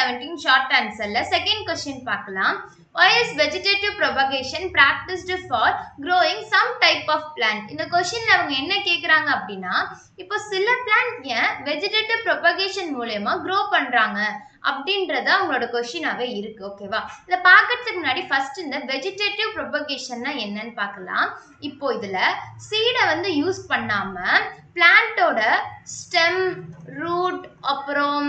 17 short answer ல second question பார்க்கலாம். Why is vegetative propagation practiced for growing some type of plant? இந்த கொஸ்டின்ல அவங்க என்ன கேக்குறாங்க அப்படின்னா, இப்போ சில பிளான்ட் ஏன் vegetative propagation மூலமா grow பண்றாங்க அப்படின்றத அவங்களோட கொஸ்டினாவே இருக்கு. ஓகேவா? இத பார்க்கிறதுக்கு முன்னாடி ஃபர்ஸ்ட் இந்த vegetative propagationனா என்னன்னு பார்க்கலாம். இப்போ இதுல சீட வந்து யூஸ் பண்ணாம பிளான்ட்டோட ஸ்டெம், ரூட், அப்புறம்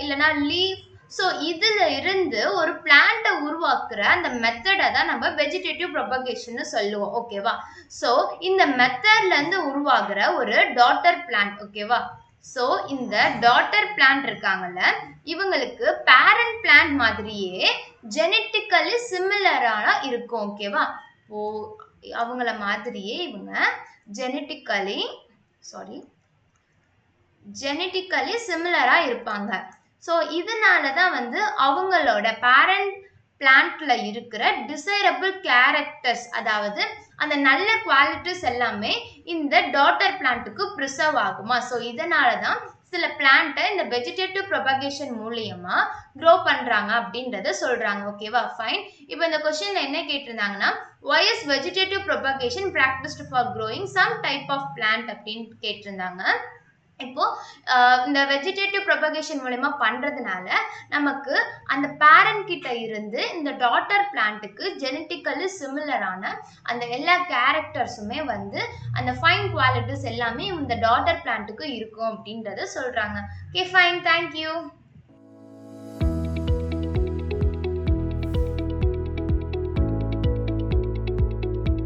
இல்லனா லீஃப், ஸோ இதுல இருந்து ஒரு பிளான்ட்டை உருவாக்குற அந்த மெத்தடை தான் நம்ம வெஜிடேட்டிவ் ப்ரொபகேஷன் சொல்லுவோம். ஓகேவா? ஸோ இந்த மெத்தட்ல இருந்து உருவாகுற ஒரு டாட்டர் பிளான்ட். ஓகேவா? ஸோ இந்த டாட்டர் பிளான்ட் இருக்காங்கல்ல, இவங்களுக்கு பேரண்ட் பிளான்ட் மாதிரியே ஜெனட்டிக்கலி சிமிலரான இருக்கும். ஓகேவா? ஓ, அவங்கள மாதிரியே இவங்க ஜெனட்டிக்கலி சிமிலரா இருப்பாங்க. ஸோ இதனால தான் வந்து அவங்களோட பேரண்ட் பிளான்ட்ல இருக்கிற டிசைரபிள் கேரக்டர்ஸ், அதாவது அந்த நல்ல குவாலிட்டிஸ் எல்லாமே இந்த டாட்டர் பிளான்ட்டுக்கு ப்ரிசர்வ் ஆகுமா. ஸோ இதனால தான் சில பிளான்ட்டை இந்த வெஜிடேட்டிவ் ப்ரொபகேஷன் மூலியமா க்ரோ பண்றாங்க அப்படின்றத சொல்றாங்க. ஓகேவா? ஃபைன். இப்போ இந்த கொஸ்டின்ல என்ன கேட்டிருந்தாங்கன்னா, why is vegetative propagation practiced for growing some type of plant அப்படின்னு கேட்டிருந்தாங்க. இப்போ இந்த வெஜிடேட்டிவ் ப்ரொபகேஷன் மூலமா பண்றதுனால நமக்கு அந்த பேரண்ட் கிட்ட இருந்து இந்த டாட்டர் பிளான்ட்டுக்கு ஜெனட்டிக்கலி சிமிலரான அந்த எல்லா கேரக்டர்ஸுமே வந்து அந்த ஃபைன் குவாலிட்டிஸ் எல்லாமே இந்த டாட்டர் பிளான்ட்டுக்கு இருக்கும் அப்படின்றத சொல்றாங்க. Okay, fine, thank you.